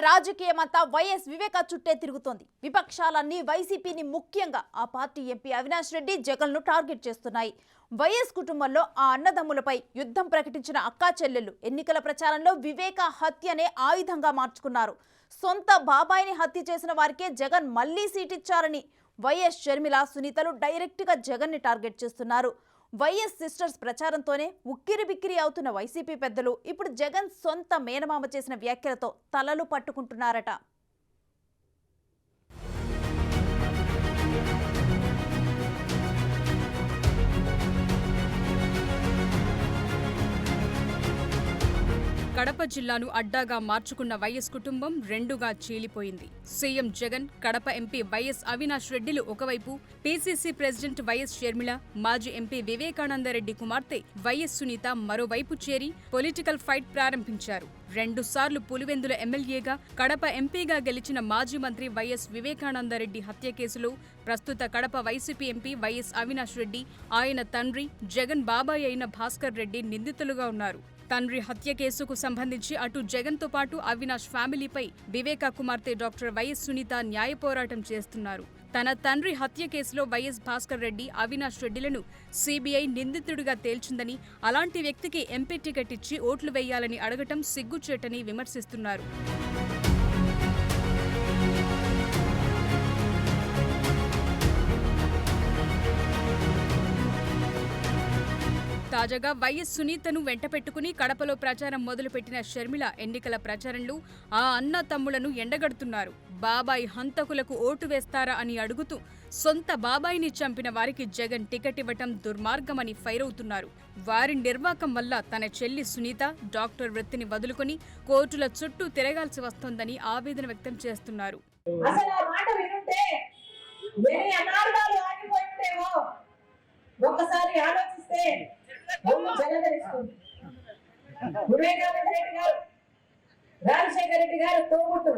రాజకీయమంతా YS వివేక చుట్టే తిరుగుతోంది. విపక్షాలన్నీ వైసీపీని ముఖ్యంగా ఆ పార్టీ ఎంపీ అవినాష్ రెడ్డి జగన్ను టార్గెట్ చేస్తున్నాయి. వైఎస్ కుటుంబంలో ఆ అన్నదమ్ములపై యుద్ధం ప్రకటించిన అక్కా చెల్లెళ్ళు ఎన్నికల ప్రచారంలో వివేక హత్యనే ఆయుధంగా మార్చుకున్నారు. సొంత బాబాయిని హత్య చేసిన వారికే జగన్ మళ్లీ సీటిచ్చారని వైఎస్ షర్మిల, సునీతలు డైరెక్ట్గా జగన్ని టార్గెట్ చేస్తున్నారు. వైఎస్ సిస్టర్స్ ప్రచారంతోనే ఉక్కిరిబిక్కిరి అవుతున్న వైసీపీ పెద్దలు ఇప్పుడు జగన్ సొంత మేనమామ చేసిన వ్యాఖ్యలతో తలలు పట్టుకుంటున్నారట. కడప జిల్లాను అడ్డాగా మార్చుకున్న వైఎస్ కుటుంబం రెండుగా చీలిపోయింది. CM Jagan, Kadapa MP YS Avinash రెడ్డిలు ఒకవైపు, పీసీసీ ప్రెసిడెంట్ వైఎస్ షర్మిల, మాజీ ఎంపీ వివేకానందరెడ్డి కుమార్తె వైఎస్ సునీత మరోవైపు చేరి పొలిటికల్ ఫైట్ ప్రారంభించారు. 2 సార్లు పులివెందుల ఎమ్మెల్యేగా, కడప ఎంపీగా గెలిచిన మాజీ మంత్రి వైఎస్ వివేకానందరెడ్డి హత్య కేసులో ప్రస్తుత Kadapa YCP MP YS Avinash Reddy, ఆయన తండ్రి జగన్ బాబాయ్ అయిన భాస్కర్ రెడ్డి నిందితులుగా ఉన్నారు. తండ్రి హత్య కేసుకు సంబంధించి అటు జగన్తో పాటు అవినాష్ ఫ్యామిలీపై వివేక కుమార్తె డాక్టర్ వైఎస్ సునీత న్యాయ పోరాటం చేస్తున్నారు. తన తండ్రి హత్య కేసులో వైఎస్ భాస్కర్ రెడ్డి, అవినాష్ రెడ్డిలను సీబీఐ నిందితుడిగా తేల్చిందని, అలాంటి వ్యక్తికి ఎంపీ టికెట్ ఇచ్చి ఓట్లు వేయాలని అడగటం సిగ్గుచేటని విమర్శిస్తున్నారు. తాజాగా వైఎస్ సునీతను వెంటపెట్టుకుని కడపలో ప్రచారం మొదలుపెట్టిన షర్మిల ఎన్నికల ప్రచారంలో ఆ అన్న తమ్ములను ఎండగడుతున్నారు. బాబాయ్ హంతకులకు ఓటు వేస్తారా అని అడుగుతూ సొంత బాబాయిని చంపిన వారికి జగన్ టికెట్ ఇవ్వటం దుర్మార్గమని ఫైర్ అవుతున్నారు. వారి నిర్వాకం వల్ల తన చెల్లి సునీత డాక్టర్ వృత్తిని వదులుకొని కోర్టుల చుట్టూ తిరగాల్సి వస్తోందని ఆవేదన వ్యక్తం చేస్తున్నారు. ఒకసారి ఆలోచిస్తే వివేకానంద రెడ్డి గారు, రాజశేఖర రెడ్డి గారు తోబుట్టు,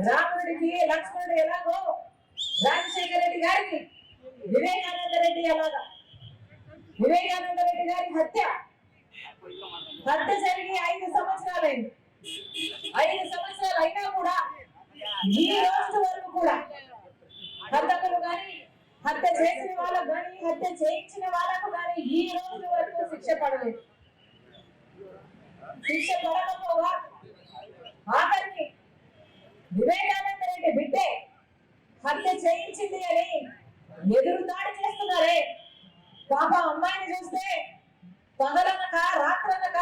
రాముడికి లక్ష్మణుడు ఎలాగో రాజశేఖర రెడ్డి గారికి వివేకానంద రెడ్డి ఎలాగా, వివేకానంద రెడ్డి గారి హత్య జరిగి 5 సంవత్సరాలైంది. 5 సంవత్సరాలు అయినా కూడా ఈ రోజు వరకు కూడా హంతకులు కానీ, హత్య చేసిన వాళ్ళకు కానీ, హత్య చేయించిన వాళ్ళకు కానీ ఈ రోజు వరకు శిక్ష పడలేదు. శిక్ష పడకపోగా ఆఖరికి వివేకానంద రెడ్డి బిడ్డే హత్య చేయించింది అని ఎదురుదాడి చేస్తున్నారే. పాప అమ్మాయిని చూస్తే పగలనక రాత్రనక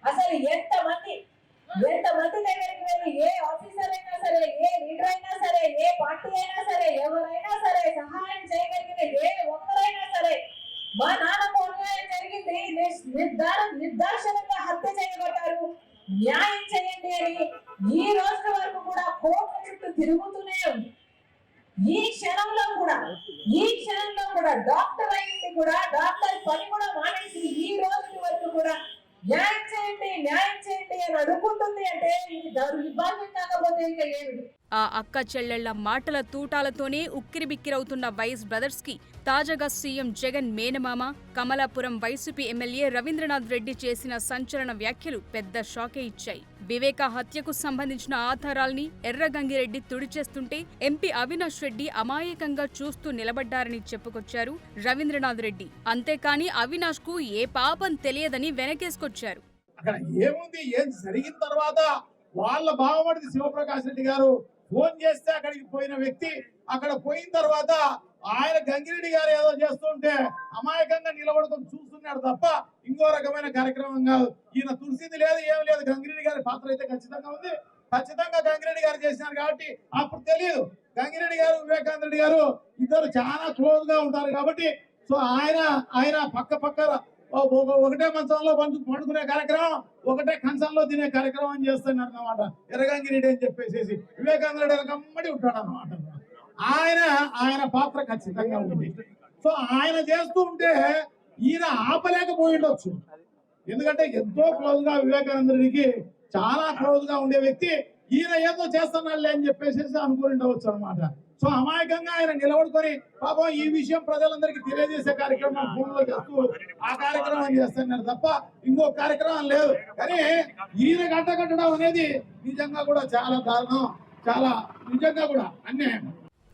అసలు ఎంతమంది దగ్గరికి వెళ్ళి ఏ ఆఫీసర్ అయినా సరే, ఏ లీడర్ అయినా సరే, ఏ పార్టీ అయినా సరే, ఎవరైనా సరే సహాయం చేయగలిగిన ఏ ఒక్కరైనా సరే, మా నాన్నకు అన్యాయం జరిగింది, నిర్దాక్షణంగా హత్య చేయబడ్డారు, న్యాయం చేయండి అని ఈ రోజు వరకు కూడా కోర్టు చుట్టూ తిరుగుతూనే ఉంది. ఈ క్షణంలో కూడా డాక్టర్ అయింది కూడా, డాక్టర్ పని కూడా మానేసి ఈ రోజు వరకు కూడా న్యాయం చేయండి అని అడుగుతుంది. అంటే ఇది దౌర్భాగ్యం కాకపోతే ఇంకా ఏమిటి? ఆ అక్క చెల్లెళ్ల మాటల తూటాలతోనే ఉక్కిరిబిక్కిరవుతున్న వైఎస్ బ్రదర్స్ కి తాజాగా సీఎం జగన్ మేనమామ, కమలాపురం వైసీపీ ఎమ్మెల్యే రవీంద్రనాథ్ రెడ్డి చేసిన సంచలన వ్యాఖ్యలు పెద్ద షాకే ఇచ్చాయి. వివేక హత్యకు సంబంధించిన ఆధారాల్ని ఎర్రగంగిరెడ్డి తుడిచేస్తుంటే ఎంపీ అవినాష్ రెడ్డి అమాయకంగా చూస్తూ నిలబడ్డారని చెప్పుకొచ్చారు రవీంద్రనాథ్ రెడ్డి. అంతేకాని అవినాష్ కు ఏ పాపం తెలియదని వెనకేసుకొచ్చారు. అక్కడ ఏముంది, ఏం జరిగిన తర్వాత వాళ్ళ బావమడిది శివప్రకాష్ రెడ్డి గారు ఫోన్ చేస్తే అక్కడికి పోయిన వ్యక్తి, అక్కడ పోయిన తర్వాత ఆయన గంగిరెడ్డి గారు ఏదో చేస్తుంటే అమాయకంగా నిలబడుకొని చూస్తున్నాడు తప్ప ఇంకో రకమైన కార్యక్రమం కాదు. ఈయన తులసింది లేదు, ఏం లేదు. గంగిరెడ్డి గారి పాత్ర అయితే ఖచ్చితంగా ఉంది. ఖచ్చితంగా గంగిరెడ్డి గారు చేసినారు కాబట్టి అప్పుడు తెలియదు. గంగిరెడ్డి గారు, వివేకానంద రెడ్డి గారు ఇద్దరు చాలా క్లోజ్ గా ఉంటారు కాబట్టి సో ఆయన పక్క ఒకటే మంచంలో పండుకునే కార్యక్రమం, ఒకటే కంచంలో తినే కార్యక్రమం అని చేస్తున్నారు అన్నమాట. ఎర్రగంగిరెడ్డి అని చెప్పేసి వివేకానంద రెడ్డి కమ్మడి ఉంటాడు అన్నమాట. ఆయన పాత్ర ఖచ్చితంగా ఉంది. సో ఆయన చేస్తూ ఉంటే ఈయన ఆపలేకపోయి ఉండొచ్చు. ఎందుకంటే ఎంతో క్లోజ్ గా వివేకానంద రెడ్డికి చాలా క్లోజ్ గా ఉండే వ్యక్తి ఈయన ఏదో చేస్తున్నాడులే అని చెప్పేసి అనుకుని ఉండవచ్చు అనమాట. సో అమాయకంగా ఆయన నిలబడుకొని పాపం ఈ విషయం ప్రజలందరికీ తెలియజేసే కార్యక్రమం ఫోన్లో చేస్తూ ఆ కార్యక్రమం చేస్తున్నారు తప్ప ఇంకో కార్యక్రమం లేదు. కానీ ఈయన కట్టడం అనేది నిజంగా కూడా చాలా దారుణం, చాలా నిజంగా కూడా అన్యాయం.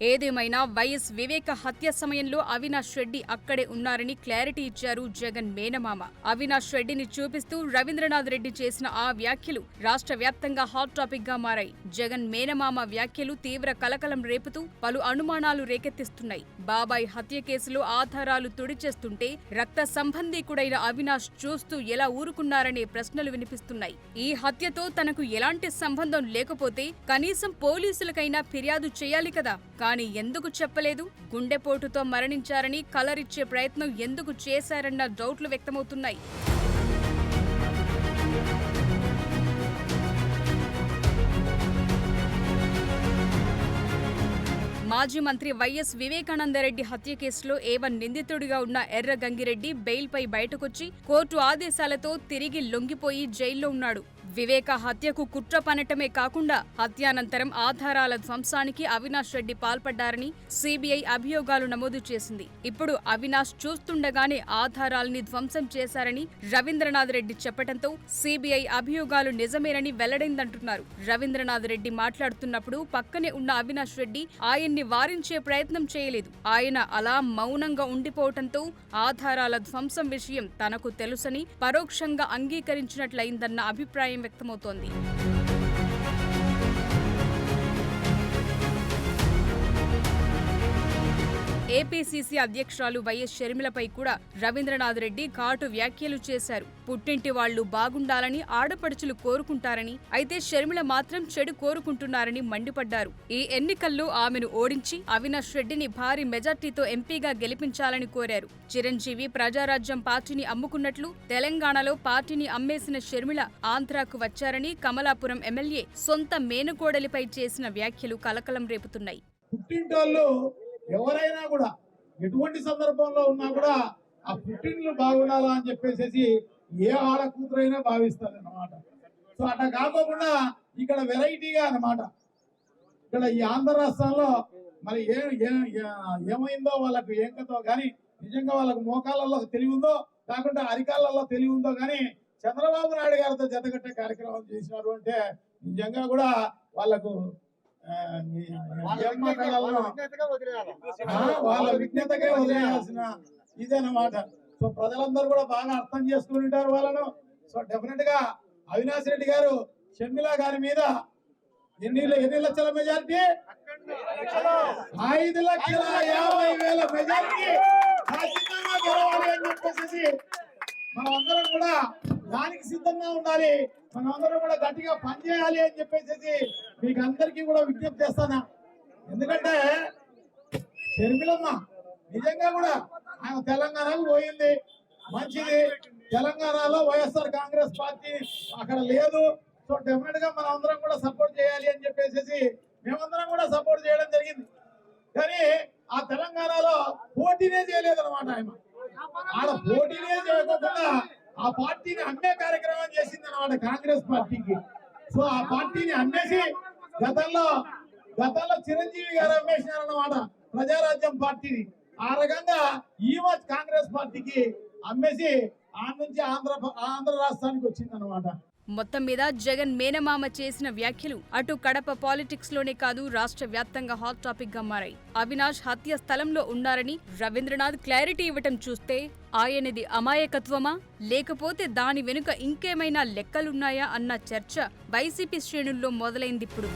ఏదేమైనా వైఎస్ వివేక హత్య సమయంలో అవినాష్ రెడ్డి అక్కడే ఉన్నారని క్లారిటీ ఇచ్చారు జగన్ మేనమామ. అవినాష్ రెడ్డిని చూపిస్తూ రవీంద్రనాథ్ రెడ్డి చేసిన ఆ వ్యాఖ్యలు రాష్ట్ర వ్యాప్తంగా హాట్ టాపిక్ గా మారాయి. జగన్ మేనమామ వ్యాఖ్యలు తీవ్ర కలకలం రేపుతూ పలు అనుమానాలు రేకెత్తిస్తున్నాయి. బాబాయ్ హత్య కేసులో ఆధారాలు తుడిచేస్తుంటే రక్త సంబంధీకుడైన అవినాష్ చూస్తూ ఎలా ఊరుకున్నారనే ప్రశ్నలు వినిపిస్తున్నాయి. ఈ హత్యతో తనకు ఎలాంటి సంబంధం లేకపోతే కనీసం పోలీసులకైనా ఫిర్యాదు చేయాలి కదా, కానీ ఎందుకు చెప్పలేదు? గుండెపోటుతో మరణించారని కలరిచ్చే ప్రయత్నం ఎందుకు చేశారన్న డౌట్లు వ్యక్తమవుతున్నాయి. మాజీ మంత్రి వైఎస్ వివేకానందరెడ్డి హత్య కేసులో ఏవన్ నిందితుడిగా ఉన్న ఎర్ర గంగిరెడ్డి బెయిల్పై బయటకొచ్చి కోర్టు ఆదేశాలతో తిరిగి లొంగిపోయి జైల్లో ఉన్నాడు. వివేక హత్యకు కుట్ర పనటమే కాకుండా హత్యానంతరం ఆధారాల ధ్వంసానికి అవినాష్ రెడ్డి పాల్పడ్డారని సిబిఐ అభియోగాలు నమోదు చేసింది. ఇప్పుడు అవినాష్ చూస్తుండగానే ఆధారాల్ని ధ్వంసం చేశారని రవీంద్రనాథ్ రెడ్డి చెప్పడంతో సిబిఐ అభియోగాలు నిజమేనని వెల్లడైందంటున్నారు. రవీంద్రనాథ్ రెడ్డి మాట్లాడుతున్నప్పుడు పక్కనే ఉన్న అవినాష్ రెడ్డి ఆయన్ని వారించే ప్రయత్నం చేయలేదు. ఆయన అలా మౌనంగా ఉండిపోవటంతో ఆధారాల ధ్వంసం విషయం తనకు తెలుసని పరోక్షంగా అంగీకరించినట్లయిందన్న అభిప్రాయం వ్యక్తమవుతోంది. ఏపీసీసీ అధ్యక్షురాలు వైఎస్ షర్మిలపై కూడా రవీంద్రనాథ్ రెడ్డి ఘాటు వ్యాఖ్యలు చేశారు. పుట్టింటి వాళ్లు బాగుండాలని ఆడపడుచులు కోరుకుంటారని, అయితే షర్మిల మాత్రం చెడు కోరుకుంటున్నారని మండిపడ్డారు. ఈ ఎన్నికల్లో ఆమెను ఓడించి అవినాష్ రెడ్డిని భారీ మెజార్టీతో ఎంపీగా గెలిపించాలని కోరారు. చిరంజీవి ప్రజారాజ్యం పార్టీని అమ్ముకున్నట్లు తెలంగాణలో పార్టీని అమ్మేసిన షర్మిల ఆంధ్రాకు వచ్చారని కమలాపురం ఎమ్మెల్యే సొంత మేనకోడలిపై చేసిన వ్యాఖ్యలు కలకలం రేపుతున్నాయి. ఎవరైనా కూడా ఎటువంటి సందర్భంలో ఉన్నా కూడా ఆ పుట్టినలు బాగుండాలా అని చెప్పేసి ఏ ఆడ కూతురైనా భావిస్తారు అన్నమాట. సో అట్లా కాకుండా ఇక్కడ వెరైటీగా అన్నమాట. ఇక్కడ ఈ ఆంధ్ర రాష్ట్రంలో మరి ఏమైందో వాళ్ళకు ఏంకతో కానీ నిజంగా వాళ్ళకు మోకాళ్ళలో తెలివి ఉందో కాకుండా అరికాళ్ళలో తెలివి ఉందో కానీ చంద్రబాబు నాయుడు గారితో జతకట్టే కార్యక్రమం చేసినారు అంటే నిజంగా కూడా వాళ్ళకు వాళ్ళ విజ్ఞతకే వదిలేయాల్సిన ఇదేనమాట. సో ప్రజలందరూ కూడా బాగా అర్థం చేసుకుని ఉంటారు వాళ్ళను. సో డెఫినెట్ గా అవినాష్ రెడ్డి గారు షర్మిల గారి మీద ఎన్ని లక్షల మెజారిటీ, 5,50,000 మెజారిటీ ఖచ్చితంగా గెలవాలి అని చెప్పేసి మనం అందరం కూడా దానికి సిద్ధంగా ఉండాలి. మనం అందరం కూడా గట్టిగా పనిచేయాలి అని చెప్పేసి మీకు అందరికీ కూడా విజ్ఞప్తి చేస్తానా. ఎందుకంటే షర్మిలమ్మ నిజంగా కూడా ఆయన తెలంగాణకు పోయింది, మంచిది. తెలంగాణలో వైఎస్ఆర్ కాంగ్రెస్ పార్టీ అక్కడ లేదు. సో డెఫినెట్ గా మనం అందరం కూడా సపోర్ట్ చేయాలి అని చెప్పేసి మేమందరం కూడా సపోర్ట్ చేయడం జరిగింది. కానీ ఆ తెలంగాణలో పోటీనే చేయలేదన్నమాట. ఆయన పోటీనే చేయకుండా ఆ పార్టీని అమ్మే కార్యక్రమం చేసింది అన్నమాట కాంగ్రెస్ పార్టీకి. సో ఆ పార్టీని అమ్మేసి గతంలో చిరంజీవి గారు అమ్మేసినారన్నమాట ప్రజారాజ్యం పార్టీని. ఆ రకంగా ఈమె కాంగ్రెస్ పార్టీకి అమ్మేసి ఆ నుంచి ఆంధ్ర రాష్ట్రానికి వచ్చిందన్నమాట. మొత్తం మీద జగన్ మేనమామ చేసిన వ్యాఖ్యలు అటు కడప పాలిటిక్స్ లోనే కాదు రాష్ట్ర వ్యాప్తంగా హాట్ టాపిక్ గా మారాయి. అవినాష్ హత్య స్థలంలో ఉన్నారని రవీంద్రనాథ్ క్లారిటీ ఇవ్వటం చూస్తే ఆయనది అమాయకత్వమా లేకపోతే దాని వెనుక ఇంకేమైనా లెక్కలున్నాయా అన్న చర్చ వైసీపీ శ్రేణుల్లో మొదలైందిప్పుడు.